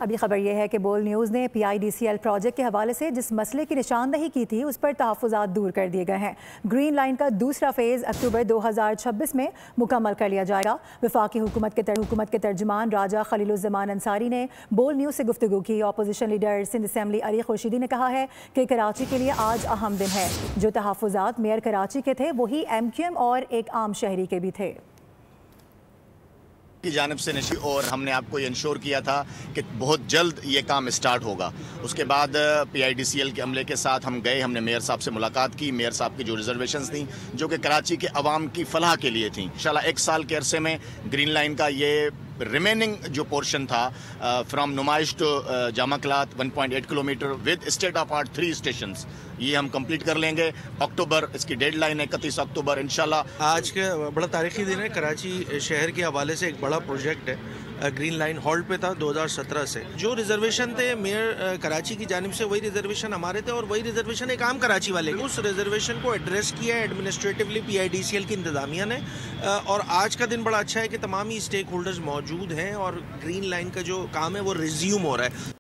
ابھی خبر یہ ہے کہ بول نیوز نے PIDCL پروجیکٹ کے حوالے سے جس مسئلے کی نشاندہی کی تھی اس پر تحفظات دور کر دیے گئے ہیں۔ گرین لائن کا دوسرا فیز اکتوبر 2026 میں مکمل کر لیا جائے گا۔ وفاقی حکومت کے ترجمان راجہ خلیل الزمان انصاری نے بول نیوز سے گفتگو کی۔ اپوزیشن لیڈر سندھ اسمبلی علی خورشیدی نے کہا ہے کہ کراچی کے لیے آج اہم دن ہے۔ جو تحفظات میئر کراچی کے تھے وہی MQM اور ایک عام شہری کے بھی تھے کی جانب سے نشی، اور ہم نے آپ کو یہ انشور کیا تھا کہ بہت جلد یہ کام اسٹارٹ ہوگا۔ اس کے بعد PIDCL کے عملے کے ساتھ ہم گئے، ہم نے میئر صاحب سے ملاقات کی۔ میئر صاحب کی جو ریزرویشنز تھیں جو کہ کراچی کے عوام کی فلاح کے لیے تھیں، انشاءاللہ 1 سال کے عرصے میں گرین لائن کا یہ ریمیننگ جو پورشن تھا فرام نمائش to Jama Kalat 1.8 kilometre with state of art 3 stations, یہ ہم کمپلیٹ کر لیں گے۔ اکتوبر اس کی ڈیڈ لائن ہے 31 اکتوبر انشاءاللہ۔ آج کا بڑا تاریخی دن ہے۔ کراچی شہر کے حوالے سے ایک بڑا پروجیکٹ ہے، گرین لائن ہالٹ پہ تھا 2017 سے۔ جو ریزرویشن تھے میئر کراچی کی جانب سے وہی ریزرویشن ہمارے تھے، اور وہی ریزرویشن ایک عام کراچی والے اس ریزرویشن کو ایڈریس کیا ہے ایڈمنسٹریٹولی PIDCL کی انتظامیہ نے۔ اور آج کا دن بڑا اچھا ہے کہ تمام ہی اسٹیک ہولڈرز موجود ہیں اور گرین لائن کا جو کام ہے وہ ریزیوم ہو رہا ہے۔